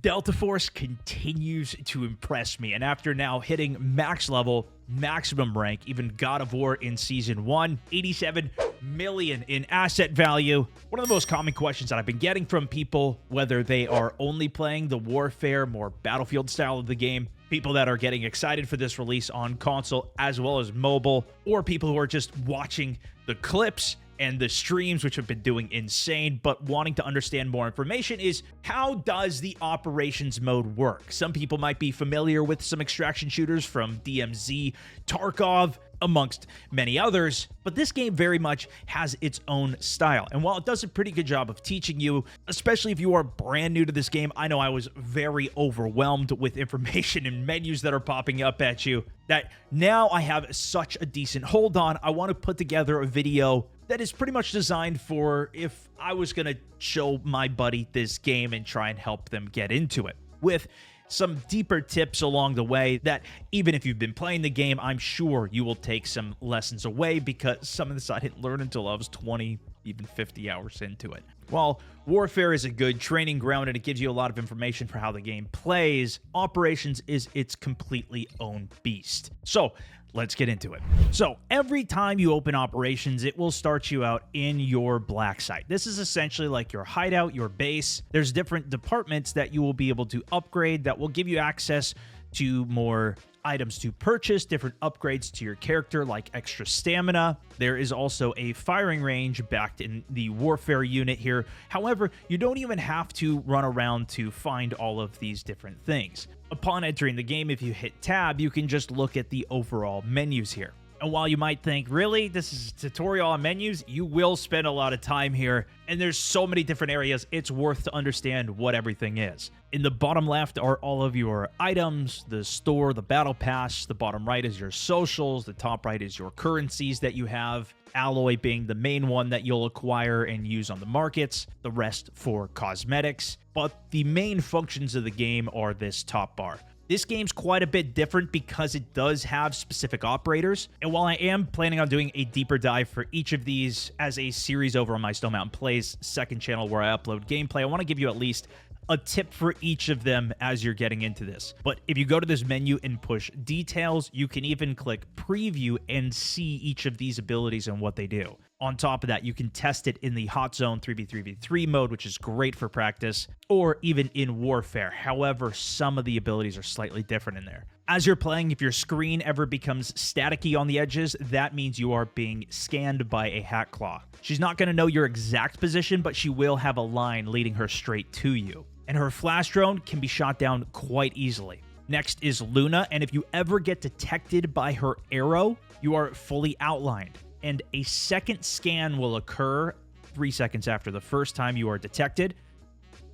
Deltaforce continues to impress me, and after now hitting max level, maximum rank, even God of War in Season 1, 87 million in asset value. One of the most common questions that I've been getting from people, whether they are only playing the Warfare, more Battlefield style of the game, people that are getting excited for this release on console as well as mobile, or people who are just watching the clips and the streams, which have been doing insane, but wanting to understand more information, is how does the operations mode work? Some people might be familiar with some extraction shooters from DMZ, Tarkov, amongst many others, but this game very much has its own style. And while it does a pretty good job of teaching you, especially if you are brand new to this game, I know I was very overwhelmed with information and menus that are popping up at you, that now I have such a decent hold on. I want to put together a video that is pretty much designed for if I was going to show my buddy this game and try and help them get into it, with some deeper tips along the way that even if you've been playing the game, I'm sure you will take some lessons away, because some of this I didn't learn until I was 20, even 50 hours into it. While Warfare is a good training ground and it gives you a lot of information for how the game plays, Operations is its completely own beast. So let's get into it. So every time you open Operations, it will start you out in your black site. This is essentially like your hideout, your base. There's different departments that you will be able to upgrade that will give you access to more items to purchase, different upgrades to your character like extra stamina. There is also a firing range backed in the Warfare unit here. However, you don't even have to run around to find all of these different things. Upon entering the game, if you hit tab, you can just look at the overall menus here. And while you might think, really, this is a tutorial on menus, you will spend a lot of time here, and there's so many different areas, it's worth to understand what everything is. In the bottom left are all of your items, the store, the battle pass. The bottom right is your socials. The top right is your currencies that you have. Alloy being the main one that you'll acquire and use on the markets. The rest for cosmetics. But the main functions of the game are this top bar. This game's quite a bit different because it does have specific operators, and while I am planning on doing a deeper dive for each of these as a series over on my Stone Mountain Plays second channel where I upload gameplay, I want to give you at least a tip for each of them as you're getting into this. But if you go to this menu and push details, you can even click preview and see each of these abilities and what they do. On top of that, you can test it in the Hot Zone 3v3v3 mode, which is great for practice, or even in Warfare. However, some of the abilities are slightly different in there. As you're playing, if your screen ever becomes staticky on the edges, that means you are being scanned by a Hackclaw. She's not going to know your exact position, but she will have a line leading her straight to you. And her flash drone can be shot down quite easily. Next is Luna, and if you ever get detected by her arrow, you are fully outlined. And a second scan will occur 3 seconds after the first time you are detected.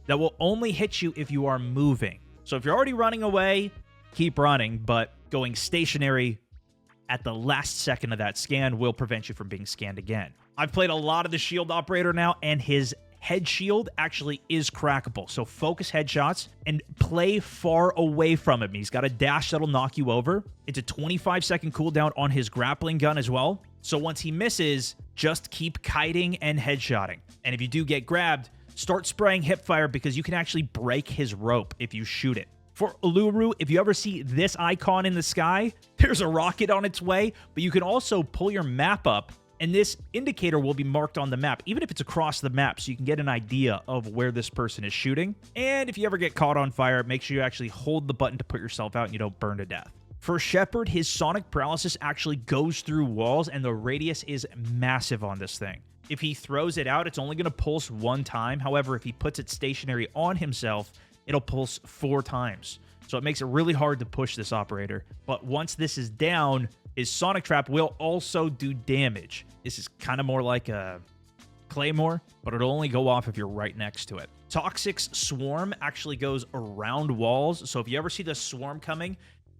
That will only hit you if you are moving. So if you're already running away, keep running, but going stationary at the last second of that scan will prevent you from being scanned again. I've played a lot of the shield operator now, and his head shield actually is crackable. So focus headshots and play far away from him. He's got a dash that'll knock you over. It's a 25-second cooldown on his grappling gun as well. So once he misses, just keep kiting and headshotting. And if you do get grabbed, start spraying hipfire because you can actually break his rope if you shoot it. For Uluru, if you ever see this icon in the sky, there's a rocket on its way, but you can also pull your map up, and this indicator will be marked on the map, even if it's across the map, so you can get an idea of where this person is shooting. And if you ever get caught on fire, make sure you actually hold the button to put yourself out and you don't burn to death. For Shepard, his Sonic Paralysis actually goes through walls, and the radius is massive on this thing. If he throws it out, it's only going to pulse one time. However, if he puts it stationary on himself, it'll pulse 4 times. So it makes it really hard to push this operator. But once this is down, his Sonic Trap will also do damage. This is kind of more like a Claymore, but it'll only go off if you're right next to it. Toxik's Swarm actually goes around walls. So if you ever see the Swarm coming,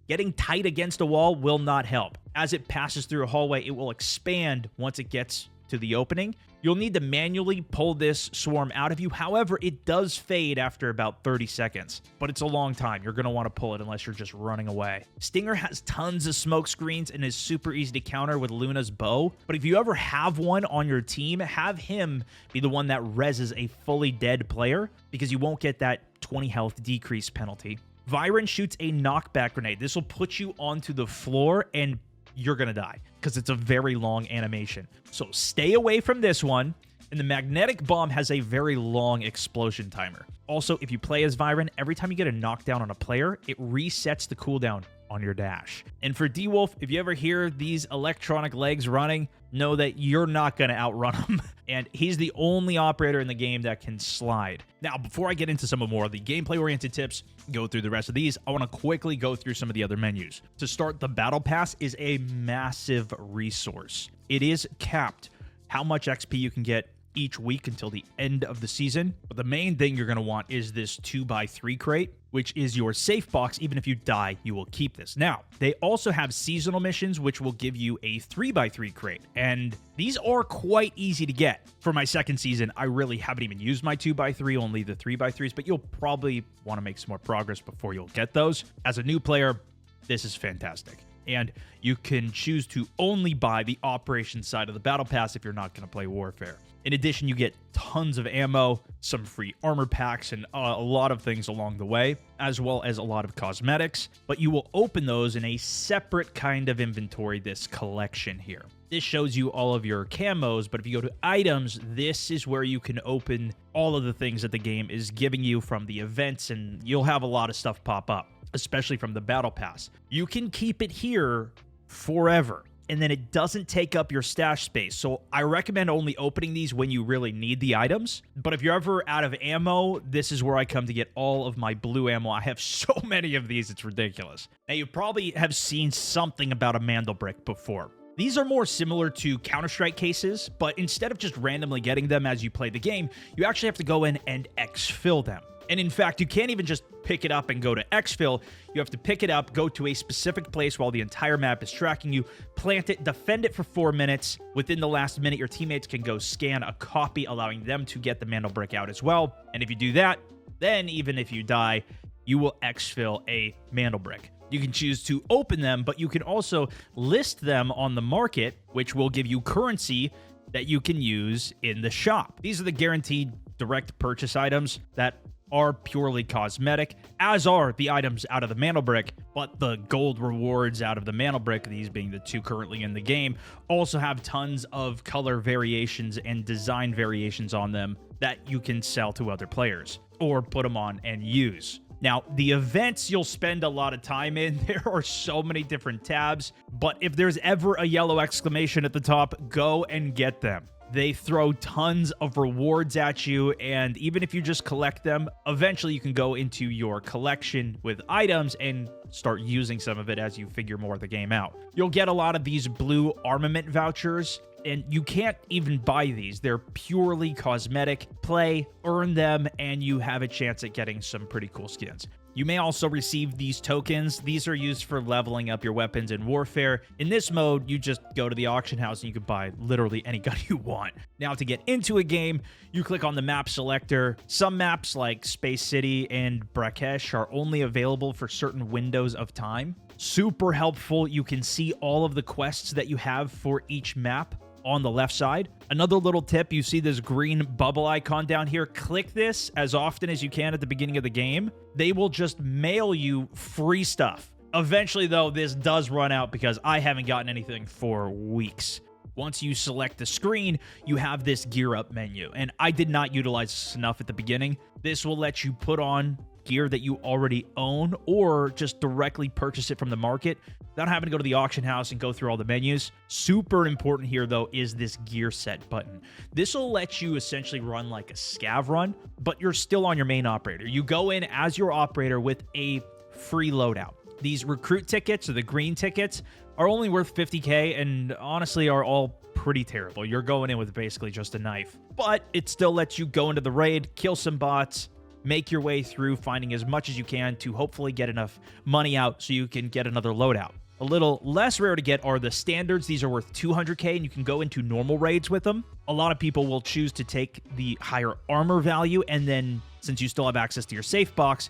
getting tight against a wall will not help. As it passes through a hallway, it will expand once it gets to the opening. You'll need to manually pull this swarm out of you. However, it does fade after about 30 seconds, but it's a long time. You're going to want to pull it unless you're just running away. Stinger has tons of smoke screens and is super easy to counter with Luna's bow, but if you ever have one on your team, have him be the one that reses a fully dead player because you won't get that 20 health decrease penalty. Vyron shoots a knockback grenade. This will put you onto the floor and you're going to die because it's a very long animation. So stay away from this one. And the magnetic bomb has a very long explosion timer. Also, if you play as Vyron, every time you get a knockdown on a player, it resets the cooldown on your dash. And for D-Wolf, if you ever hear these electronic legs running, know that you're not going to outrun him. And he's the only operator in the game that can slide. Now, before I get into some more of the gameplay-oriented tips, go through the rest of these, I want to quickly go through some of the other menus. To start, the Battle Pass is a massive resource. It is capped how much XP you can get each week until the end of the season. But the main thing you're going to want is this 2x3 crate, which is your safe box. Even if you die, you will keep this. Now, they also have seasonal missions, which will give you a 3x3 crate. And these are quite easy to get. For my second season, I really haven't even used my 2x3, only the 3x3s, but you'll probably want to make some more progress before you'll get those. As a new player, this is fantastic. And you can choose to only buy the operations side of the Battle Pass if you're not going to play Warfare. In addition, you get tons of ammo, some free armor packs, and a lot of things along the way, as well as a lot of cosmetics. But you will open those in a separate kind of inventory, this collection here. This shows you all of your camos, but if you go to items, this is where you can open all of the things that the game is giving you from the events, and you'll have a lot of stuff pop up, especially from the Battle Pass. You can keep it here forever, and then it doesn't take up your stash space. So I recommend only opening these when you really need the items. But if you're ever out of ammo, this is where I come to get all of my blue ammo. I have so many of these, it's ridiculous. Now, you probably have seen something about a mandelbrick before. These are more similar to Counter-Strike cases, but instead of just randomly getting them as you play the game, you actually have to go in and exfil them. And in fact, you can't even just pick it up and go to exfil. You have to pick it up, go to a specific place while the entire map is tracking you, plant it, defend it for 4 minutes. Within the last minute, your teammates can go scan a copy, allowing them to get the mandelbrick out as well. And if you do that, then even if you die, you will exfil a mandelbrick. You can choose to open them, but you can also list them on the market, which will give you currency that you can use in the shop. These are the guaranteed direct purchase items that are purely cosmetic, as are the items out of the mandelbrick, but the gold rewards out of the mandelbrick, these being the two currently in the game, also have tons of color variations and design variations on them that you can sell to other players or put them on and use. Now, the events you'll spend a lot of time in, there are so many different tabs, but if there's ever a yellow exclamation at the top, go and get them. They throw tons of rewards at you, and even if you just collect them, eventually you can go into your collection with items and start using some of it as you figure more of the game out. You'll get a lot of these blue armament vouchers, and you can't even buy these. They're purely cosmetic. Play, earn them, and you have a chance at getting some pretty cool skins. You may also receive these tokens. These are used for leveling up your weapons in Warfare. In this mode, you just go to the auction house and you can buy literally any gun you want. Now, to get into a game, you click on the map selector. Some maps like Space City and Brakesh are only available for certain windows of time. Super helpful. You can see all of the quests that you have for each map on the left side. Another little tip, you see this green bubble icon down here. Click this as often as you can at the beginning of the game. They will just mail you free stuff. Eventually, though, this does run out because I haven't gotten anything for weeks. Once you select the screen, you have this gear up menu, and I did not utilize this enough at the beginning. This will let you put on gear that you already own or just directly purchase it from the market without having to go to the auction house and go through all the menus. Super important here, though, is this gear set button. This will let you essentially run like a scav run, but you're still on your main operator. You go in as your operator with a free loadout. These recruit tickets, or the green tickets, are only worth 50k and honestly are all pretty terrible. You're going in with basically just a knife, but it still lets you go into the raid, kill some bots, make your way through finding as much as you can to hopefully get enough money out so you can get another loadout. A little less rare to get are the standards. These are worth 200k and you can go into normal raids with them. A lot of people will choose to take the higher armor value, and then since you still have access to your safe box,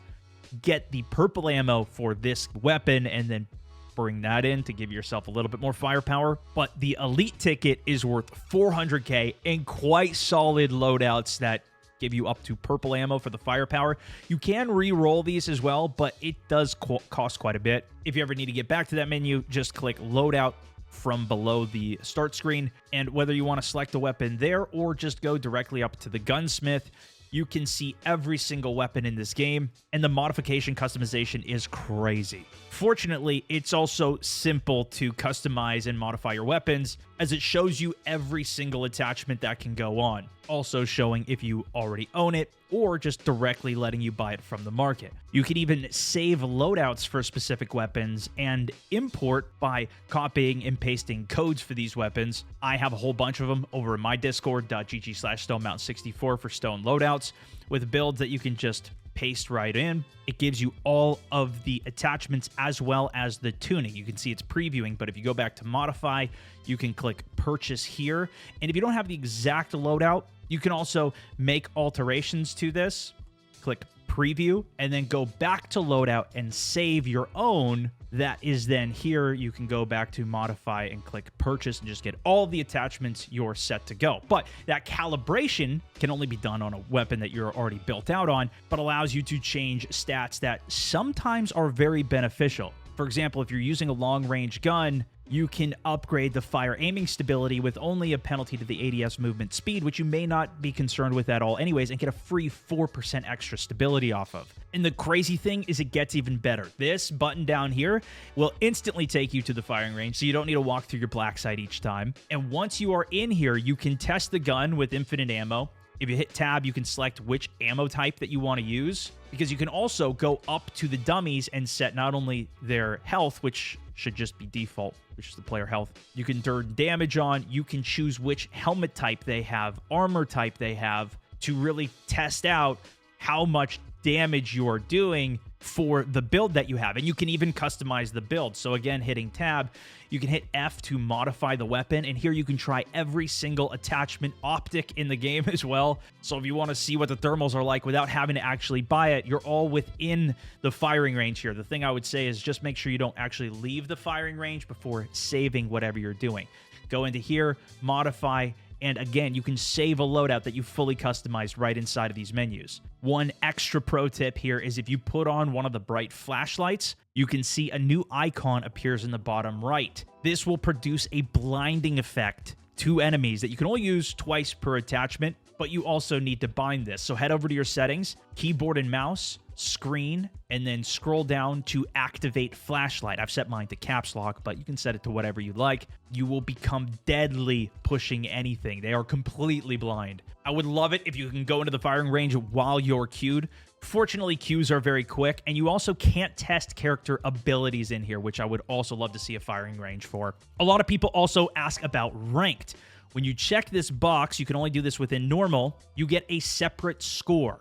get the purple ammo for this weapon and then bring that in to give yourself a little bit more firepower. But the elite ticket is worth 400k and quite solid loadouts that give you up to purple ammo for the firepower. You can re-roll these as well, but it does cost quite a bit. If you ever need to get back to that menu, just click loadout from below the start screen, and whether you want to select a weapon there or just go directly up to the gunsmith, you can see every single weapon in this game, and the modification customization is crazy. Fortunately, it's also simple to customize and modify your weapons, as it shows you every single attachment that can go on, also showing if you already own it or just directly letting you buy it from the market. You can even save loadouts for specific weapons and import by copying and pasting codes for these weapons. I have a whole bunch of them over in my discord.gg/stonemountain64 for stone loadouts with builds that you can just paste right in. It gives you all of the attachments as well as the tuning. You can see it's previewing, but if you go back to modify, you can click purchase here. And if you don't have the exact loadout, you can also make alterations to this. Click preview and then go back to loadout and save your own. That is then here. You can go back to modify and click purchase and just get all the attachments you're set to go. But that calibration can only be done on a weapon that you're already built out on, but allows you to change stats that sometimes are very beneficial. For example, if you're using a long-range gun, you can upgrade the fire aiming stability with only a penalty to the ADS movement speed, which you may not be concerned with at all anyways, and get a free 4% extra stability off of. And the crazy thing is it gets even better. This button down here will instantly take you to the firing range, so you don't need to walk through your black sight each time. And once you are in here, you can test the gun with infinite ammo. If you hit tab, you can select which ammo type that you want to use, because you can also go up to the dummies and set not only their health, which should just be default, which is the player health. You can turn damage on. You can choose which helmet type they have, armor type they have, to really test out how much damage you are doing for the build that you have. And you can even customize the build. So again, hitting tab, you can hit F to modify the weapon, and here you can try every single attachment, Optic in the game as well. So if you want to see what the thermals are like without having to actually buy it, you're all within the firing range here. The thing I would say is just make sure you don't actually leave the firing range before saving whatever you're doing. Go into here, modify, and again, you can save a loadout that you fully customized right inside of these menus. One extra pro tip here is if you put on one of the bright flashlights, you can see a new icon appears in the bottom right. This will produce a blinding effect to enemies that you can only use twice per attachment, but you also need to bind this. So head over to your settings, keyboard and mouse, screen, and then scroll down to activate flashlight. I've set mine to caps lock, but you can set it to whatever you like. You will become deadly pushing anything. They are completely blind. I would love it if you can go into the firing range while you're queued. Fortunately, queues are very quick, and you also can't test character abilities in here, which I would also love to see a firing range for. A lot of people also ask about ranked. When you check this box, you can only do this within normal, you get a separate score.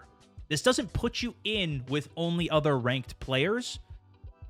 This doesn't put you in with only other ranked players.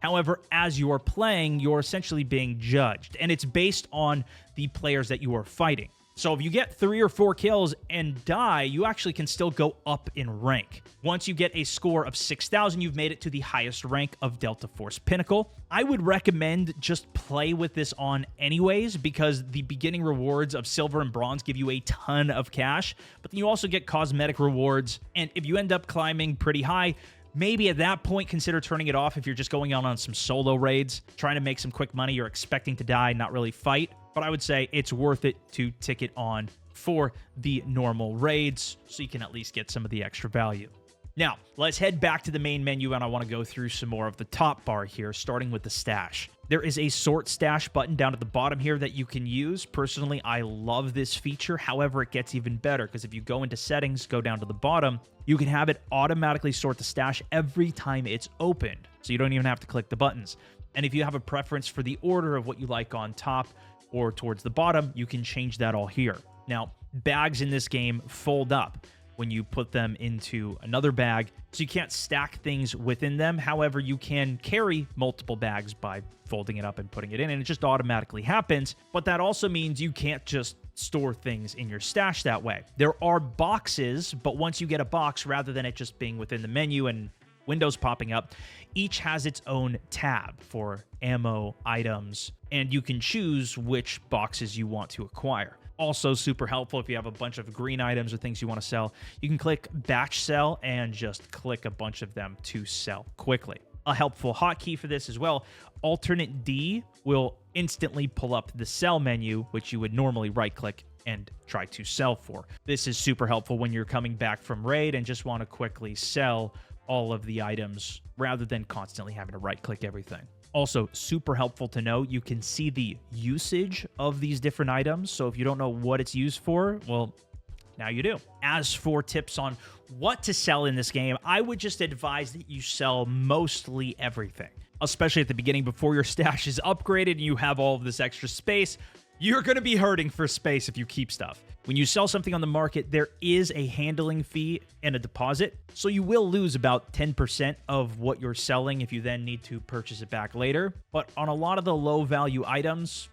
However, as you are playing, you're essentially being judged, and it's based on the players that you are fighting. So if you get 3 or 4 kills and die, you actually can still go up in rank. Once you get a score of 6,000, you've made it to the highest rank of Deltaforce Pinnacle. I would recommend just play with this on anyways, because the beginning rewards of silver and bronze give you a ton of cash, but then you also get cosmetic rewards, and if you end up climbing pretty high, maybe at that point, consider turning it off if you're just going on some solo raids, trying to make some quick money, you're expecting to die, not really fight. But I would say it's worth it to tick it on for the normal raids, so you can at least get some of the extra value. Now, let's head back to the main menu, and I want to go through some more of the top bar here, starting with the stash. There is a sort stash button down at the bottom here that you can use. Personally, I love this feature. However, it gets even better, because if you go into settings, go down to the bottom, you can have it automatically sort the stash every time it's opened, so you don't even have to click the buttons. And if you have a preference for the order of what you like on top or towards the bottom, you can change that all here. Now, bags in this game fold up when you put them into another bag, so you can't stack things within them. However, you can carry multiple bags by folding it up and putting it in, and it just automatically happens. But that also means you can't just store things in your stash that way. There are boxes, but once you get a box, rather than it just being within the menu and windows popping up, each has its own tab for ammo, items, and you can choose which boxes you want to acquire. Also super helpful if you have a bunch of green items or things you want to sell. You can click batch sell and just click a bunch of them to sell quickly. A helpful hotkey for this as well, alternate D will instantly pull up the sell menu, which you would normally right-click and try to sell for. This is super helpful when you're coming back from raid and just want to quickly sell all of the items rather than constantly having to right-click everything. Also, super helpful to know, you can see the usage of these different items. So if you don't know what it's used for, well, now you do. As for tips on what to sell in this game, I would just advise that you sell mostly everything, especially at the beginning before your stash is upgraded and you have all of this extra space. You're going to be hurting for space if you keep stuff. When you sell something on the market, there is a handling fee and a deposit, so you will lose about 10% of what you're selling if you then need to purchase it back later. But on a lot of the low-value items,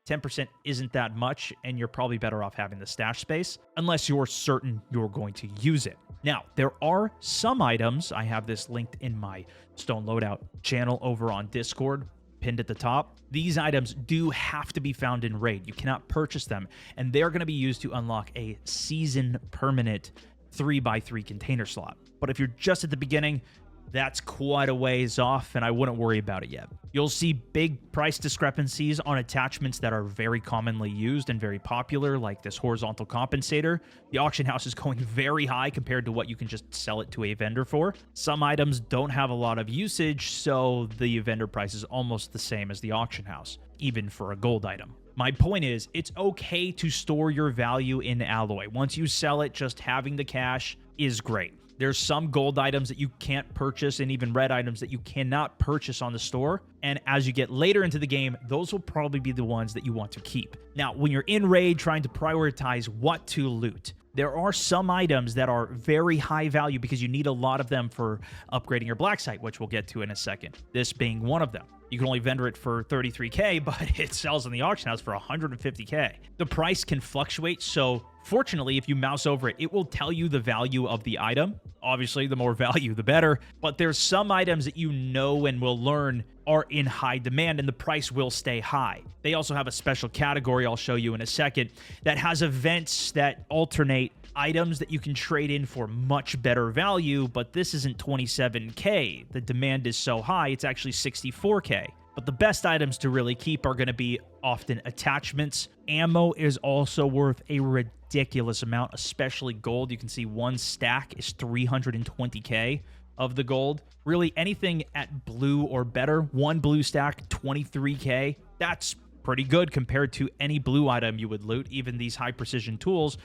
10% isn't that much, and you're probably better off having the stash space, unless you're certain you're going to use it. Now, there are some items, I have this linked in my Stone Loadout channel over on Discord, pinned at the top. These items do have to be found in raid. You cannot purchase them, and they're going to be used to unlock a season permanent 3x3 container slot. But if you're just at the beginning, that's quite a ways off, and I wouldn't worry about it yet. You'll see big price discrepancies on attachments that are very commonly used and very popular, like this horizontal compensator. The auction house is going very high compared to what you can just sell it to a vendor for. Some items don't have a lot of usage, so the vendor price is almost the same as the auction house, even for a gold item. My point is, it's okay to store your value in alloy. Once you sell it, just having the cash is great. There's some gold items that you can't purchase and even red items that you cannot purchase on the store. And as you get later into the game, those will probably be the ones that you want to keep. Now, when you're in raid trying to prioritize what to loot, there are some items that are very high value because you need a lot of them for upgrading your black site, which we'll get to in a second. This being one of them. You can only vendor it for 33k, but it sells in the auction house for 150k. The price can fluctuate, so fortunately, if you mouse over it, it will tell you the value of the item. Obviously, the more value, the better. But there's some items that you know and will learn are in high demand, and the price will stay high. They also have a special category I'll show you in a second that has events that alternate items that you can trade in for much better value, but this isn't 27k. The demand is so high, it's actually 64k. But the best items to really keep are going to be often attachments. Ammo is also worth a ridiculous amount, especially gold. You can see one stack is 320k of the gold. Really, anything at blue or better, one blue stack, 23k. That's pretty good compared to any blue item you would loot. Even these high precision tools,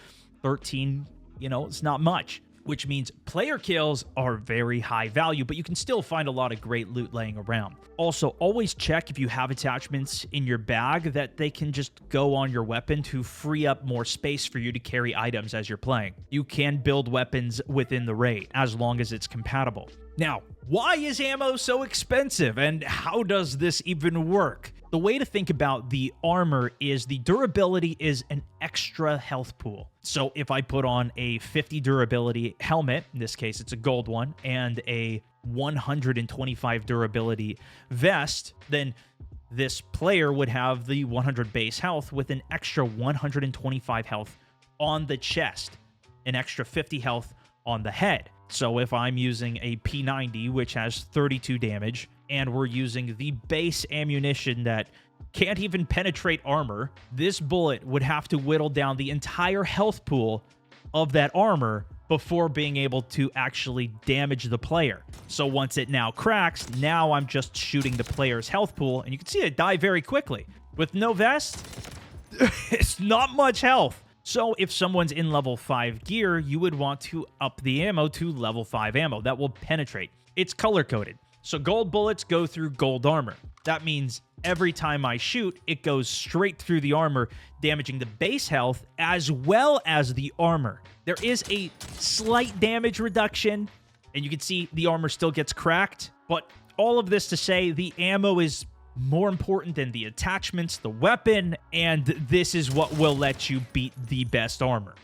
13, it's not much, which means player kills are very high value, but you can still find a lot of great loot laying around. Also, always check if you have attachments in your bag that they can just go on your weapon to free up more space for you to carry items as you're playing. You can build weapons within the raid as long as it's compatible. Now, why is ammo so expensive, and how does this even work? The way to think about the armor is the durability is an extra health pool. So if I put on a 50 durability helmet, in this case it's a gold one, and a 125 durability vest, then this player would have the 100 base health with an extra 125 health on the chest, an extra 50 health on the head. So if I'm using a P90, which has 32 damage, and we're using the base ammunition that can't even penetrate armor, this bullet would have to whittle down the entire health pool of that armor before being able to actually damage the player. So once it now cracks, now I'm just shooting the player's health pool, and you can see it die very quickly. With no vest, it's not much health. So if someone's in level 5 gear, you would want to up the ammo to level 5 ammo. That will penetrate. It's color-coded. So gold bullets go through gold armor. That means every time I shoot, it goes straight through the armor, damaging the base health as well as the armor. There is a slight damage reduction, and you can see the armor still gets cracked. But all of this to say, the ammo is more important than the attachments, the weapon, and this is what will let you beat the best armor.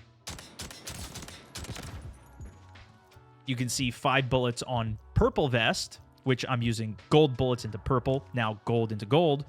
You can see 5 bullets on purple vest, which I'm using gold bullets into purple, now gold into gold.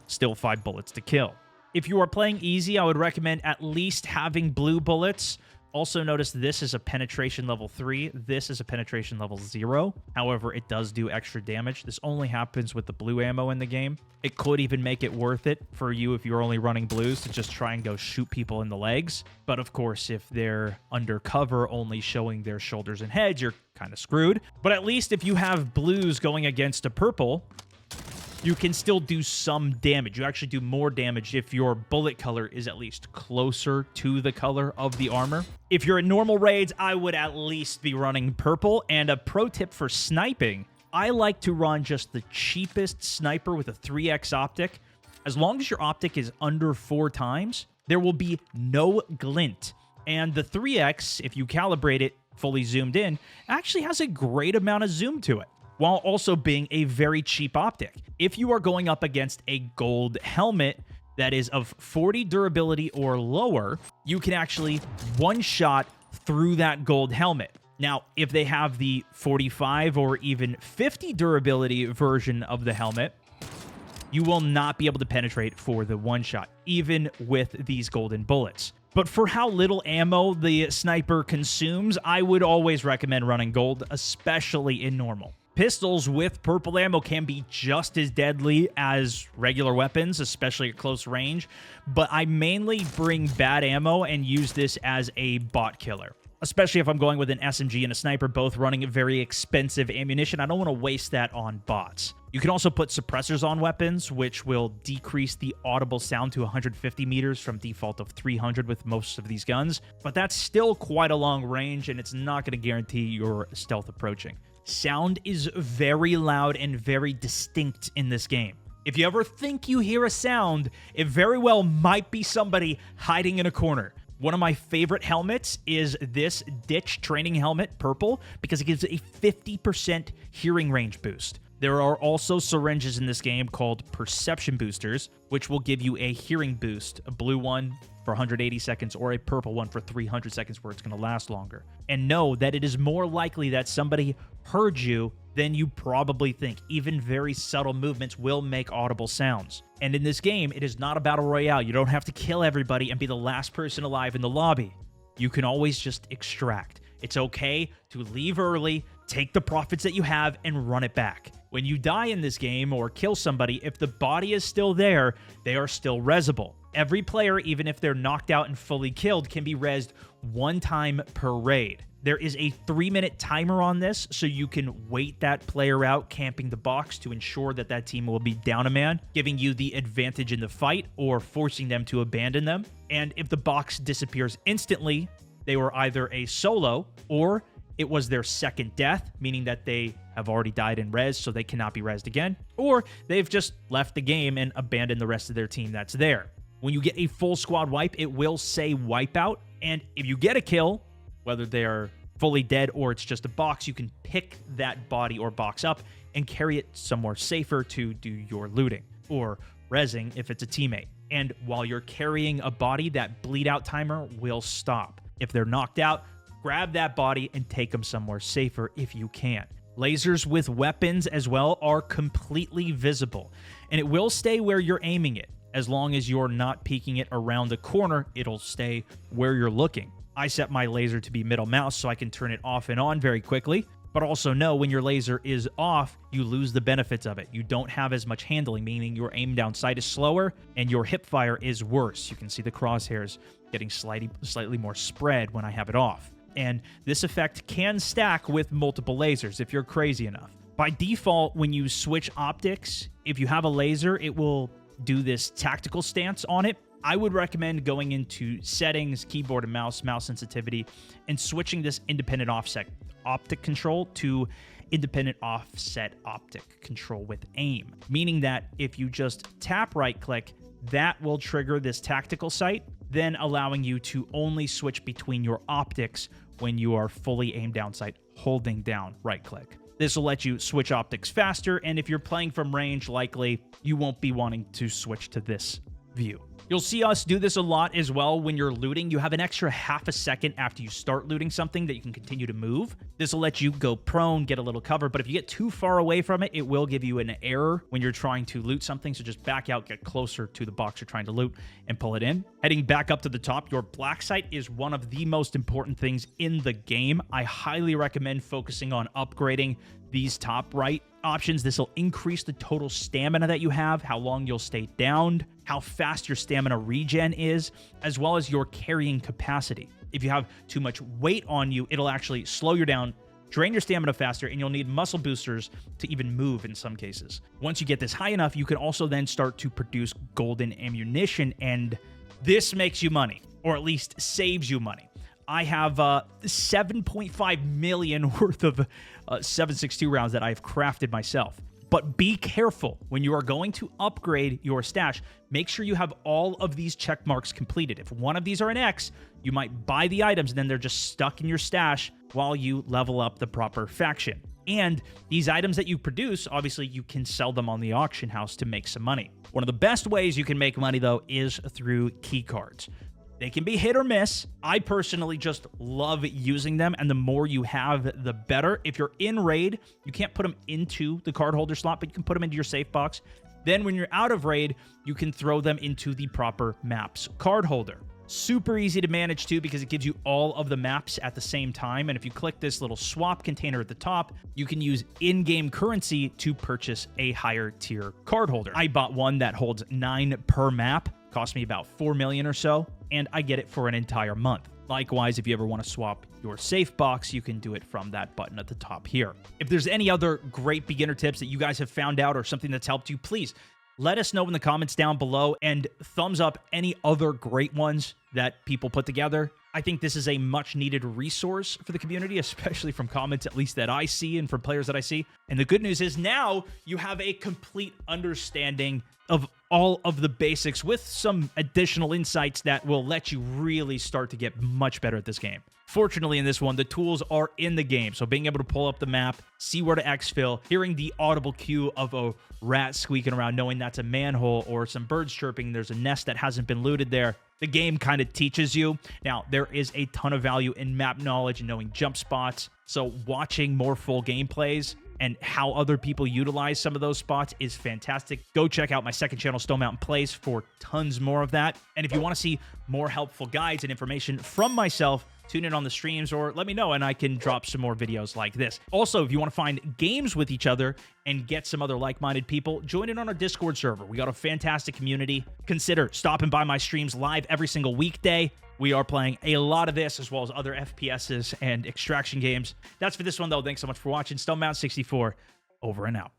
Still 5 bullets to kill. If you are playing easy, I would recommend at least having blue bullets. Also notice this is a penetration level 3. This is a penetration level 0. However, it does do extra damage. This only happens with the blue ammo in the game. It could even make it worth it for you if you're only running blues to just try and go shoot people in the legs. But of course, if they're undercover, only showing their shoulders and heads, you're kind of screwed. But at least if you have blues going against a purple, you can still do some damage. You actually do more damage if your bullet color is at least closer to the color of the armor. If you're in normal raids, I would at least be running purple. And a pro tip for sniping, I like to run just the cheapest sniper with a 3x optic. As long as your optic is under 4 times, there will be no glint. And the 3x, if you calibrate it fully zoomed in, actually has a great amount of zoom to it, while also being a very cheap optic. If you are going up against a gold helmet that is of 40 durability or lower, you can actually one-shot through that gold helmet. Now, if they have the 45 or even 50 durability version of the helmet, you will not be able to penetrate for the one-shot, even with these golden bullets. But for how little ammo the sniper consumes, I would always recommend running gold, especially in normal. Pistols with purple ammo can be just as deadly as regular weapons, especially at close range, but I mainly bring bad ammo and use this as a bot killer, especially if I'm going with an SMG and a sniper, both running very expensive ammunition. I don't want to waste that on bots. You can also put suppressors on weapons, which will decrease the audible sound to 150 meters from default of 300 with most of these guns, but that's still quite a long range, and it's not going to guarantee your stealth approaching. Sound is very loud and very distinct in this game. If you ever think you hear a sound, it very well might be somebody hiding in a corner. One of my favorite helmets is this Ditch Training Helmet, purple, because it gives a 50% hearing range boost. There are also syringes in this game called Perception Boosters, which will give you a hearing boost, a blue one for 180 seconds or a purple one for 300 seconds where it's going to last longer. And know that it is more likely that somebody heard you than you probably think. Even very subtle movements will make audible sounds. And in this game, it is not a battle royale. You don't have to kill everybody and be the last person alive in the lobby. You can always just extract. It's okay to leave early, take the profits that you have, and run it back. When you die in this game or kill somebody, if the body is still there, they are still resable. Every player, even if they're knocked out and fully killed, can be rezzed 1 time per raid. There is a 3-minute timer on this, so you can wait that player out camping the box to ensure that that team will be down a man, giving you the advantage in the fight or forcing them to abandon them. And if the box disappears instantly, they were either a solo or it was their second death, meaning that they have already died in res, so they cannot be rezzed again, or they've just left the game and abandoned the rest of their team that's there. When you get a full squad wipe, it will say wipeout, and if you get a kill, whether they are fully dead or it's just a box, you can pick that body or box up and carry it somewhere safer to do your looting, or rezzing if it's a teammate. And while you're carrying a body, that bleed out timer will stop. If they're knocked out, grab that body and take them somewhere safer if you can. Lasers with weapons as well are completely visible, and it will stay where you're aiming it. As long as you're not peeking it around the corner, it'll stay where you're looking. I set my laser to be middle mouse so I can turn it off and on very quickly, but also know when your laser is off, you lose the benefits of it. You don't have as much handling, meaning your aim down sight is slower and your hip fire is worse. You can see the crosshairs getting slightly more spread when I have it off. And this effect can stack with multiple lasers if you're crazy enough. By default, when you switch optics, if you have a laser, it will do this tactical stance on it. I would recommend going into settings, keyboard and mouse sensitivity, and switching this independent offset optic control to independent offset optic control with aim, meaning that if you just tap right click, that will trigger this tactical sight, then allowing you to only switch between your optics when you are fully aimed down sight, holding down right click. This will let you switch optics faster, and if you're playing from range, likely you won't be wanting to switch to this view. You'll see us do this a lot as well when you're looting. You have an extra half a second after you start looting something that you can continue to move. This will let you go prone, get a little cover, but if you get too far away from it, it will give you an error when you're trying to loot something. So just back out, get closer to the box you're trying to loot, and pull it in. Heading back up to the top, your black sight is one of the most important things in the game. I highly recommend focusing on upgrading these top right options. This will increase the total stamina that you have, how long you'll stay downed, how fast your stamina regen is, as well as your carrying capacity. If you have too much weight on you, it'll actually slow you down, drain your stamina faster, and you'll need muscle boosters to even move in some cases. Once you get this high enough, you can also then start to produce golden ammunition, and this makes you money, or at least saves you money. I have 7.5 million worth of 7.62 rounds that I've crafted myself. But be careful when you are going to upgrade your stash. Make sure you have all of these check marks completed. If one of these are an X, you might buy the items and then they're just stuck in your stash while you level up the proper faction. And these items that you produce, obviously you can sell them on the auction house to make some money. One of the best ways you can make money though is through key cards. They can be hit or miss. I personally just love using them, and the more you have, the better. If you're in raid, you can't put them into the card holder slot, but you can put them into your safe box. Then when you're out of raid, you can throw them into the proper maps card holder. Super easy to manage too, because it gives you all of the maps at the same time. And if you click this little swap container at the top, you can use in-game currency to purchase a higher tier card holder. I bought one that holds 9 per map. Cost me about 4 million or so, and I get it for an entire month. Likewise, if you ever want to swap your safe box, you can do it from that button at the top here. If there's any other great beginner tips that you guys have found out or something that's helped you, please let us know in the comments down below, and thumbs up any other great ones that people put together. I think this is a much needed resource for the community, especially from comments at least that I see and from players that I see. And the good news is now you have a complete understanding of all of the basics with some additional insights that will let you really start to get much better at this game. Fortunately, in this one, the tools are in the game, so being able to pull up the map, see where to exfil, hearing the audible cue of a rat squeaking around, knowing that's a manhole, or some birds chirping, there's a nest that hasn't been looted there. The game kind of teaches you. Now, there is a ton of value in map knowledge and knowing jump spots, so watching more full gameplays and how other people utilize some of those spots is fantastic. Go check out my second channel, Stone Mountain Plays, for tons more of that. And if you want to see more helpful guides and information from myself, tune in on the streams or let me know and I can drop some more videos like this. Also, if you want to find games with each other and get some other like-minded people, join in on our Discord server. We got a fantastic community. Consider stopping by my streams live every single weekday. We are playing a lot of this as well as other FPSs and extraction games. That's for this one though. Thanks so much for watching. Stone Mountain 64, over and out.